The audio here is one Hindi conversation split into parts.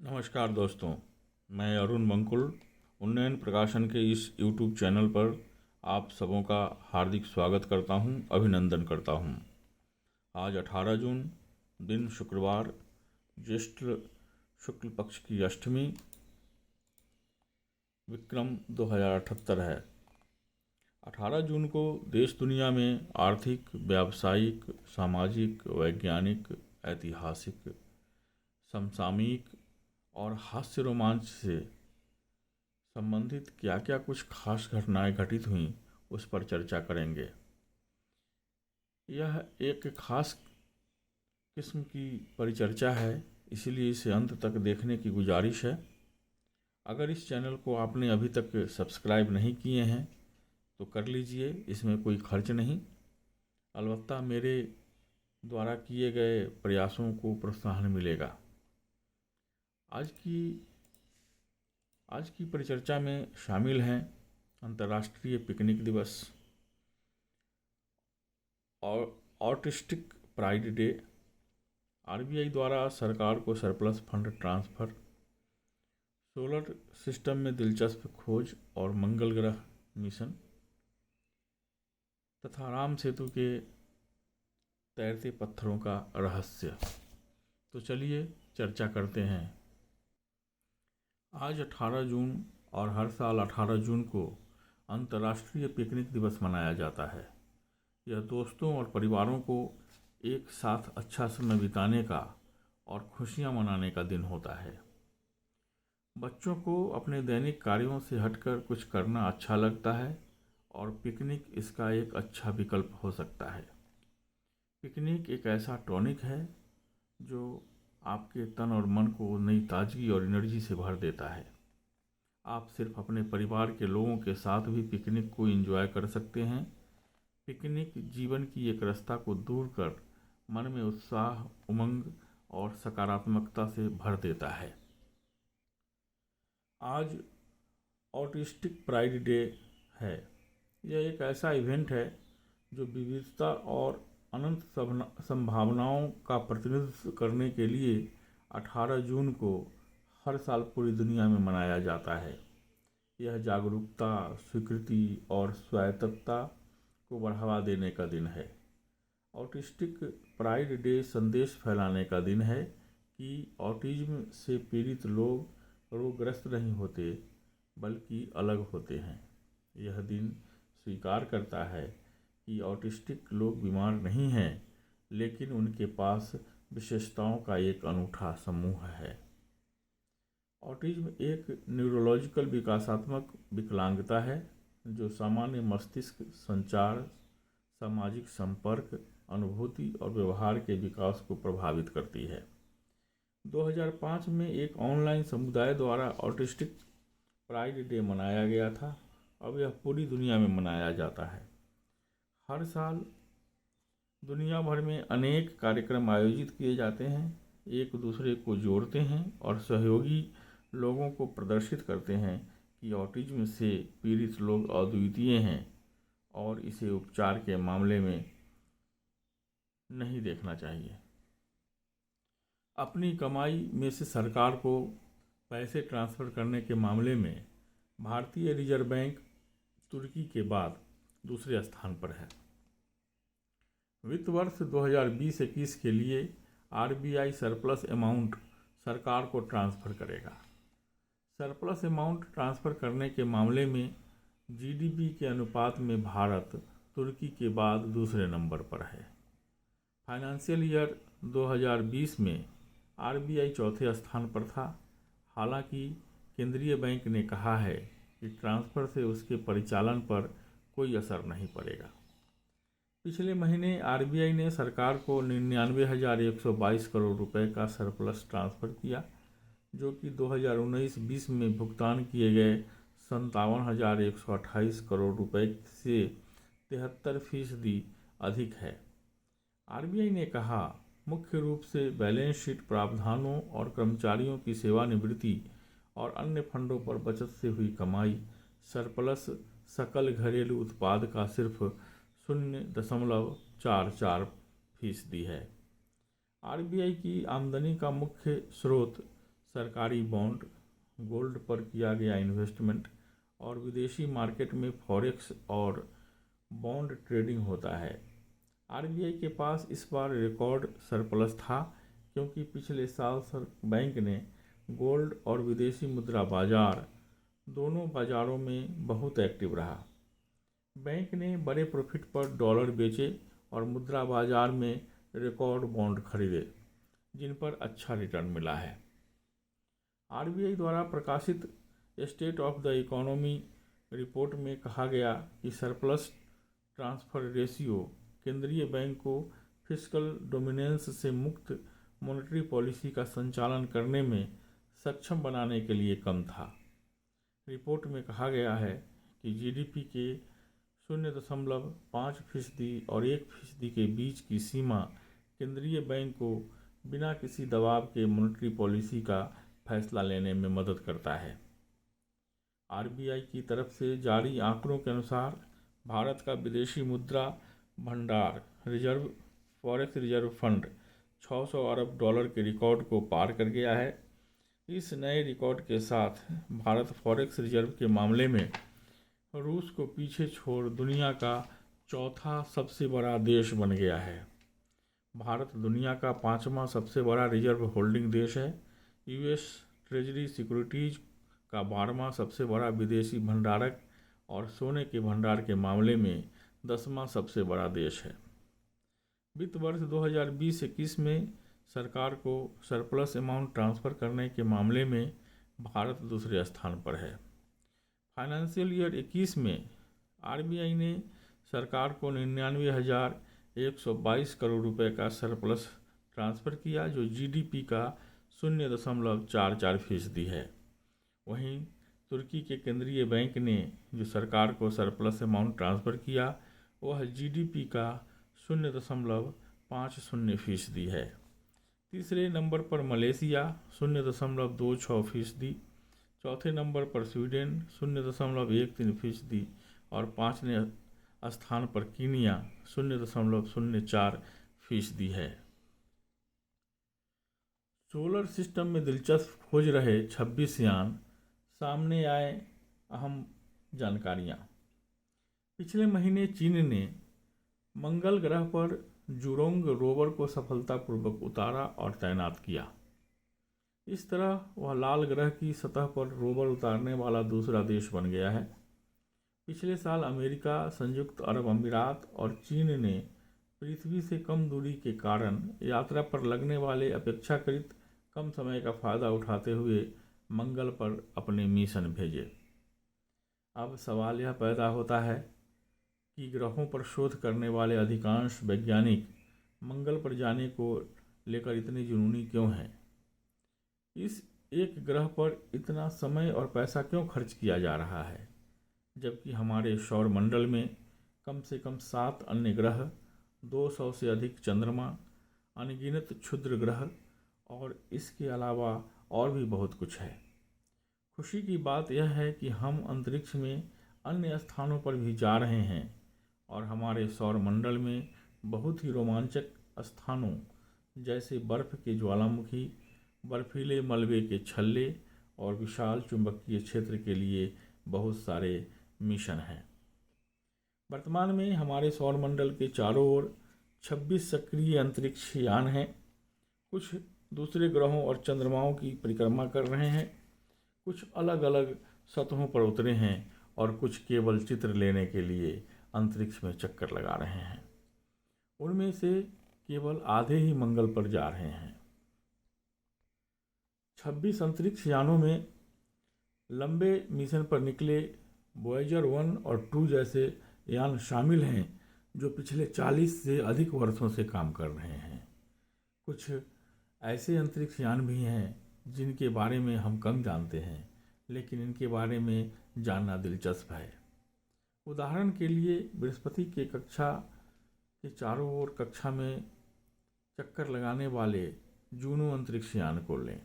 नमस्कार दोस्तों, मैं अरुण बंकुल उन्नयन प्रकाशन के इस YouTube चैनल पर आप सबों का हार्दिक स्वागत करता हूं, अभिनंदन करता हूं। आज 18 जून दिन शुक्रवार, ज्येष्ठ शुक्ल पक्ष की अष्टमी, विक्रम 2078 है। 18 जून को देश दुनिया में आर्थिक, व्यावसायिक, सामाजिक, वैज्ञानिक, ऐतिहासिक, समसामयिक और हास्य रोमांच से संबंधित क्या क्या कुछ खास घटनाएं घटित हुईं उस पर चर्चा करेंगे। यह एक खास किस्म की परिचर्चा है, इसलिए इसे अंत तक देखने की गुजारिश है। अगर इस चैनल को आपने अभी तक सब्सक्राइब नहीं किए हैं तो कर लीजिए, इसमें कोई खर्च नहीं, अलबत्ता मेरे द्वारा किए गए प्रयासों को प्रोत्साहन मिलेगा। आज की परिचर्चा में शामिल हैं अंतर्राष्ट्रीय पिकनिक दिवस और ऑटिस्टिक प्राइड डे, आरबीआई द्वारा सरकार को surplus fund transfer, solar system में दिलचस्प खोज और मंगल ग्रह मिशन तथा राम सेतु के तैरते पत्थरों का रहस्य। तो चलिए चर्चा करते हैं। आज 18 जून और हर साल 18 जून को अंतर्राष्ट्रीय पिकनिक दिवस मनाया जाता है। यह दोस्तों और परिवारों को एक साथ अच्छा समय बिताने का और खुशियां मनाने का दिन होता है। बच्चों को अपने दैनिक कार्यों से हटकर कुछ करना अच्छा लगता है और पिकनिक इसका एक अच्छा विकल्प हो सकता है। पिकनिक एक ऐसा टॉनिक है जो आपके तन और मन को नई ताजगी और एनर्जी से भर देता है। आप सिर्फ अपने परिवार के लोगों के साथ भी पिकनिक को एंजॉय कर सकते हैं। पिकनिक जीवन की एक रस्ता को दूर कर मन में उत्साह, उमंग और सकारात्मकता से भर देता है। आज ऑटिस्टिक प्राइड डे है। यह एक ऐसा इवेंट है जो विविधता और अनंत संभावनाओं का प्रतिनिधित्व करने के लिए 18 जून को हर साल पूरी दुनिया में मनाया जाता है। यह जागरूकता, स्वीकृति और स्वायत्तता को बढ़ावा देने का दिन है। ऑटिस्टिक प्राइड डे संदेश फैलाने का दिन है कि ऑटिज्म से पीड़ित लोग रोगग्रस्त नहीं होते बल्कि अलग होते हैं। यह दिन स्वीकार करता है कि ऑटिस्टिक लोग बीमार नहीं हैं, लेकिन उनके पास विशेषताओं का एक अनूठा समूह है। ऑटिज्म एक न्यूरोलॉजिकल विकासात्मक विकलांगता है जो सामान्य मस्तिष्क, संचार, सामाजिक संपर्क, अनुभूति और व्यवहार के विकास को प्रभावित करती है। 2005 में एक ऑनलाइन समुदाय द्वारा ऑटिस्टिक प्राइड डे मनाया गया था। अब यह पूरी दुनिया में मनाया जाता है। हर साल दुनिया भर में अनेक कार्यक्रम आयोजित किए जाते हैं, एक दूसरे को जोड़ते हैं और सहयोगी लोगों को प्रदर्शित करते हैं कि ऑटिज्म से पीड़ित लोग अद्वितीय हैं और इसे उपचार के मामले में नहीं देखना चाहिए। अपनी कमाई में से सरकार को पैसे ट्रांसफ़र करने के मामले में भारतीय रिजर्व बैंक तुर्की के बाद दूसरे स्थान पर है। वित्त वर्ष 2020-21 के लिए आरबीआई सरप्लस अमाउंट सरकार को ट्रांसफ़र करेगा। सरप्लस अमाउंट ट्रांसफ़र करने के मामले में जीडीपी के अनुपात में भारत तुर्की के बाद दूसरे नंबर पर है। फाइनेंशियल ईयर 2020 में आरबीआई चौथे स्थान पर था। हालांकि केंद्रीय बैंक ने कहा है कि ट्रांसफ़र से उसके परिचालन पर कोई असर नहीं पड़ेगा। पिछले महीने आरबीआई ने सरकार को 99,122 करोड़ रुपए का सरप्लस ट्रांसफ़र किया, जो कि 2019-20 में भुगतान किए गए 57,128 करोड़ रुपए से 73% अधिक है। आरबीआई ने कहा, मुख्य रूप से बैलेंस शीट प्रावधानों और कर्मचारियों की सेवानिवृत्ति और अन्य फंडों पर बचत से हुई कमाई सरप्लस सकल घरेलू उत्पाद का सिर्फ 0.44% है। आरबीआई की आमदनी का मुख्य स्रोत सरकारी बॉन्ड, गोल्ड पर किया गया इन्वेस्टमेंट और विदेशी मार्केट में फॉरेक्स और बॉन्ड ट्रेडिंग होता है। आरबीआई के पास इस बार रिकॉर्ड सरप्लस था क्योंकि पिछले साल बैंक ने गोल्ड और विदेशी मुद्रा बाजार दोनों बाजारों में बहुत एक्टिव रहा। बैंक ने बड़े प्रॉफिट पर डॉलर बेचे और मुद्रा बाजार में रिकॉर्ड बॉन्ड खरीदे जिन पर अच्छा रिटर्न मिला है। आरबीआई द्वारा प्रकाशित state of the economy report में कहा गया कि सरप्लस ट्रांसफर रेशियो केंद्रीय बैंक को फिस्कल डोमिनेंस से मुक्त मॉनेटरी पॉलिसी का संचालन करने में सक्षम बनाने के लिए कम था। रिपोर्ट में कहा गया है कि जीडीपी के 0.5% और 1% के बीच की सीमा केंद्रीय बैंक को बिना किसी दबाव के मॉनेटरी पॉलिसी का फैसला लेने में मदद करता है। आरबीआई की तरफ से जारी आंकड़ों के अनुसार भारत का विदेशी मुद्रा भंडार रिजर्व फॉरेक्स रिजर्व फंड 600 अरब डॉलर के रिकॉर्ड को पार कर गया है। इस नए रिकॉर्ड के साथ भारत फॉरेक्स रिजर्व के मामले में रूस को पीछे छोड़ दुनिया का चौथा सबसे बड़ा देश बन गया है। भारत दुनिया का 5वां सबसे बड़ा रिजर्व होल्डिंग देश है। यूएस ट्रेजरी सिक्योरिटीज का 12वां सबसे बड़ा विदेशी भंडारक और सोने के भंडार के मामले में 10वां सबसे बड़ा देश है। वित्त वर्ष 2020-21 में सरकार को सरप्लस अमाउंट ट्रांसफ़र करने के मामले में भारत दूसरे स्थान पर है। फाइनेंशियल ईयर 21 में आरबीआई ने सरकार को 99,122 करोड़ रुपए का सरप्लस ट्रांसफ़र किया जो जीडीपी का 0.44% है। वहीं तुर्की के केंद्रीय बैंक ने जो सरकार को सरप्लस अमाउंट ट्रांसफ़र किया वह जीडीपी का 0.50% है। तीसरे नंबर पर मलेशिया 0.26%, चौथे नंबर पर स्वीडन 0.13% और 5वें स्थान पर कीनिया 0.04% है। सोलर सिस्टम में दिलचस्प खोज रहे 26 यान, सामने आए अहम जानकारियाँ। पिछले महीने चीन ने मंगल ग्रह पर जुरोंग रोवर को सफलतापूर्वक उतारा और तैनात किया। इस तरह वह लाल ग्रह की सतह पर रोवर उतारने वाला दूसरा देश बन गया है। पिछले साल अमेरिका, संयुक्त अरब अमीरात और चीन ने पृथ्वी से कम दूरी के कारण यात्रा पर लगने वाले अपेक्षाकृत कम समय का फायदा उठाते हुए मंगल पर अपने मिशन भेजे। अब सवाल यह पैदा होता है कि ग्रहों पर शोध करने वाले अधिकांश वैज्ञानिक मंगल पर जाने को लेकर इतने जुनूनी क्यों हैं? इस एक ग्रह पर इतना समय और पैसा क्यों खर्च किया जा रहा है, जबकि हमारे सौर मंडल में कम से कम 7 अन्य ग्रह, 200 से अधिक चंद्रमा, अनगिनत क्षुद्र ग्रह और इसके अलावा और भी बहुत कुछ है। खुशी की बात यह है कि हम अंतरिक्ष में अन्य स्थानों पर भी जा रहे हैं और हमारे सौर मंडल में बहुत ही रोमांचक स्थानों जैसे बर्फ़ के ज्वालामुखी, बर्फीले मलबे के छल्ले और विशाल चुंबकीय क्षेत्र के लिए बहुत सारे मिशन हैं। वर्तमान में हमारे सौर मंडल के चारों ओर 26 सक्रिय अंतरिक्ष यान हैं। कुछ दूसरे ग्रहों और चंद्रमाओं की परिक्रमा कर रहे हैं, कुछ अलग अलग सतहों पर उतरे हैं और कुछ केवल चित्र लेने के लिए अंतरिक्ष में चक्कर लगा रहे हैं। उनमें से केवल आधे ही मंगल पर जा रहे हैं। 26 अंतरिक्ष यानों में लंबे मिशन पर निकले वॉयेजर 1 और 2 जैसे यान शामिल हैं जो पिछले 40 से अधिक वर्षों से काम कर रहे हैं। कुछ ऐसे अंतरिक्ष यान भी हैं जिनके बारे में हम कम जानते हैं, लेकिन इनके बारे में जानना दिलचस्प है। उदाहरण के लिए बृहस्पति के कक्षा के चारों ओर कक्षा में चक्कर लगाने वाले जूनो अंतरिक्ष यान को लें।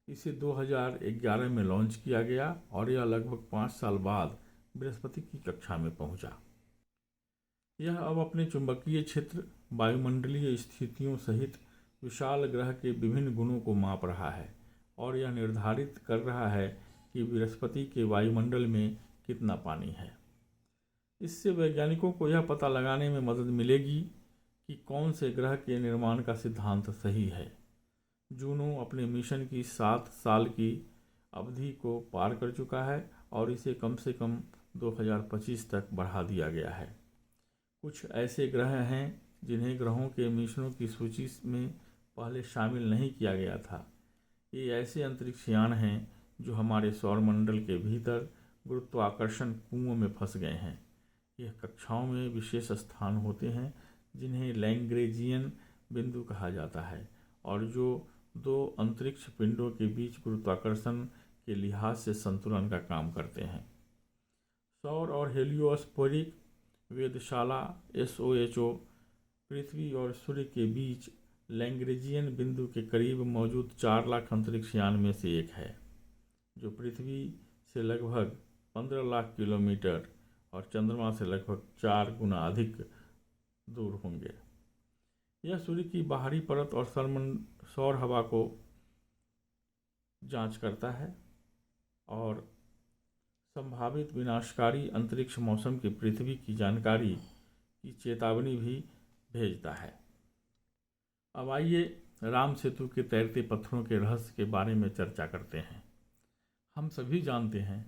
इसे 2011 में लॉन्च किया गया और यह लगभग 5 साल बाद बृहस्पति की कक्षा में पहुंचा। यह अब अपने चुंबकीय क्षेत्र, वायुमंडलीय स्थितियों सहित विशाल ग्रह के विभिन्न गुणों को माप रहा है और यह निर्धारित कर रहा है कि बृहस्पति के वायुमंडल में कितना पानी है। इससे वैज्ञानिकों को यह पता लगाने में मदद मिलेगी कि कौन से ग्रह के निर्माण का सिद्धांत सही है। जूनो अपने मिशन की 7 साल की अवधि को पार कर चुका है और इसे कम से कम 2025 तक बढ़ा दिया गया है। कुछ ऐसे ग्रह हैं जिन्हें ग्रहों के मिशनों की सूची में पहले शामिल नहीं किया गया था। ये ऐसे अंतरिक्ष यान हैं जो हमारे सौरमंडल के भीतर गुरुत्वाकर्षण कुओं में फंस गए हैं। यह कक्षाओं में विशेष स्थान होते हैं जिन्हें लैग्रेंजियन बिंदु कहा जाता है और जो दो अंतरिक्ष पिंडों के बीच गुरुत्वाकर्षण के लिहाज से संतुलन का काम करते हैं। सौर और हेलियोस्फेरिक वेधशाला SOHO पृथ्वी और सूर्य के बीच लैग्रेंजियन बिंदु के करीब मौजूद 4 लाख अंतरिक्ष यान में से एक है, जो पृथ्वी से लगभग 15 लाख किलोमीटर और चंद्रमा से लगभग 4 गुना अधिक दूर होंगे। यह सूर्य की बाहरी परत और सौर हवा को जांच करता है और संभावित विनाशकारी अंतरिक्ष मौसम की पृथ्वी की जानकारी की चेतावनी भी भेजता है। अब आइए राम सेतु के तैरते पत्थरों के रहस्य के बारे में चर्चा करते हैं। हम सभी जानते हैं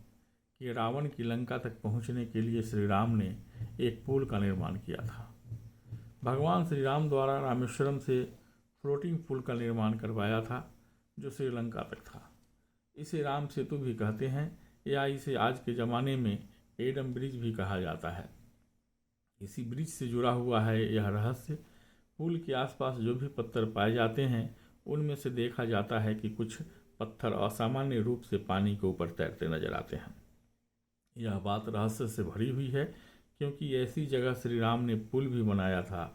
कि रावण की लंका तक पहुंचने के लिए श्री राम ने एक पुल का निर्माण किया था। भगवान श्री राम द्वारा रामेश्वरम से फ्लोटिंग पुल का निर्माण करवाया था जो श्रीलंका तक था। इसे राम सेतु भी कहते हैं या इसे आज के ज़माने में एडम ब्रिज भी कहा जाता है। इसी ब्रिज से जुड़ा हुआ है यह रहस्य। पुल के आसपास जो भी पत्थर पाए जाते हैं उनमें से देखा जाता है कि कुछ पत्थर असामान्य रूप से पानी के ऊपर तैरते नजर आते हैं। यह बात रहस्य से भरी हुई है क्योंकि ऐसी जगह श्री राम ने पुल भी बनाया था।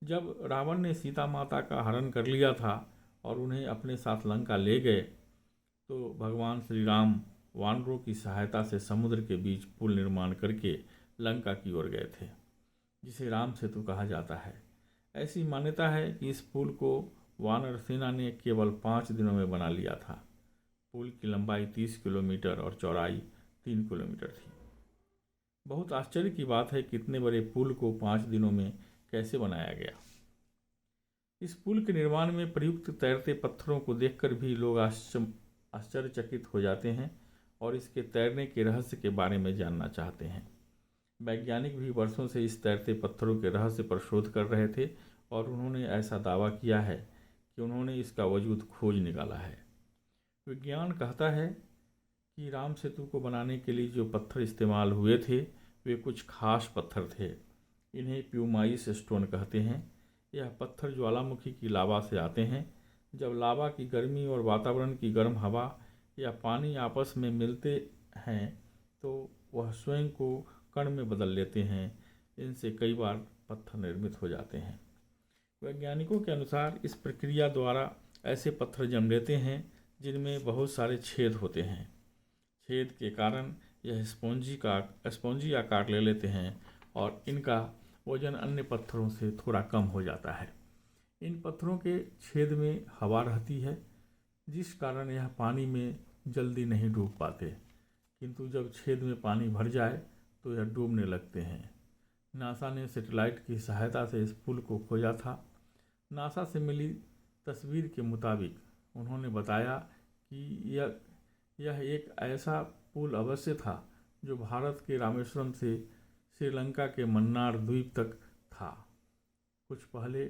जब रावण ने सीता माता का हरण कर लिया था और उन्हें अपने साथ लंका ले गए तो भगवान श्री राम वानरों की सहायता से समुद्र के बीच पुल निर्माण करके लंका की ओर गए थे, जिसे राम सेतु कहा जाता है। ऐसी मान्यता है कि इस पुल को वानर सेना ने केवल 5 दिनों में बना लिया था। पुल की लंबाई 30 किलोमीटर और चौड़ाई 3 किलोमीटर थी। बहुत आश्चर्य की बात है कि इतने बड़े पुल को 5 दिनों में कैसे बनाया गया। इस पुल के निर्माण में प्रयुक्त तैरते पत्थरों को देखकर भी लोग आश्चर्यचकित हो जाते हैं और इसके तैरने के रहस्य के बारे में जानना चाहते हैं। वैज्ञानिक भी वर्षों से इस तैरते पत्थरों के रहस्य पर शोध कर रहे थे और उन्होंने ऐसा दावा किया है कि उन्होंने इसका वजूद खोज निकाला है। विज्ञान कहता है कि राम सेतु को बनाने के लिए जो पत्थर इस्तेमाल हुए थे वे कुछ खास पत्थर थे। इन्हें प्यूमाइस स्टोन कहते हैं। यह पत्थर ज्वालामुखी की लावा से आते हैं। जब लावा की गर्मी और वातावरण की गर्म हवा या पानी आपस में मिलते हैं तो वह स्वयं को कण में बदल लेते हैं। इनसे कई बार पत्थर निर्मित हो जाते हैं। वैज्ञानिकों के अनुसार इस प्रक्रिया द्वारा ऐसे पत्थर जम लेते हैं जिनमें बहुत सारे छेद होते हैं। छेद के कारण यह स्पॉन्जी आकार ले लेते हैं और इनका वजन अन्य पत्थरों से थोड़ा कम हो जाता है। इन पत्थरों के छेद में हवा रहती है जिस कारण यह पानी में जल्दी नहीं डूब पाते, किंतु जब छेद में पानी भर जाए तो यह डूबने लगते हैं। नासा ने सैटेलाइट की सहायता से इस पुल को खोजा था। नासा से मिली तस्वीर के मुताबिक उन्होंने बताया कि यह एक ऐसा पुल अवश्य था जो भारत के रामेश्वरम से श्रीलंका के मन्नार द्वीप तक था। कुछ पहले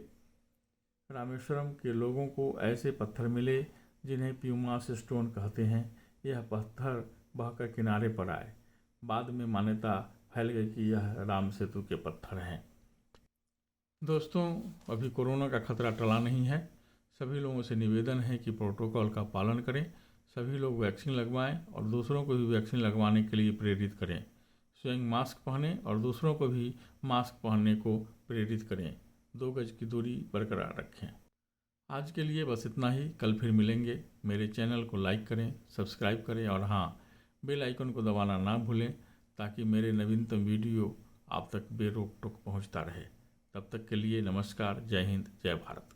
रामेश्वरम के लोगों को ऐसे पत्थर मिले जिन्हें प्यूमास स्टोन कहते हैं। यह पत्थर बहकर किनारे पर आए। बाद में मान्यता फैल गई कि यह राम सेतु के पत्थर हैं। दोस्तों, अभी कोरोना का खतरा टला नहीं है। सभी लोगों से निवेदन है कि प्रोटोकॉल का पालन करें। सभी लोग वैक्सीन लगवाएं और दूसरों को भी वैक्सीन लगवाने के लिए प्रेरित करें। स्वयं मास्क पहनें और दूसरों को भी मास्क पहनने को प्रेरित करें। 2 गज की दूरी बरकरार रखें। आज के लिए बस इतना ही। कल फिर मिलेंगे। मेरे चैनल को लाइक करें, सब्सक्राइब करें और हाँ, बेल आइकन को दबाना ना भूलें ताकि मेरे नवीनतम वीडियो आप तक बेरोक टोक पहुँचता रहे। तब तक के लिए नमस्कार। जय हिंद, जय भारत।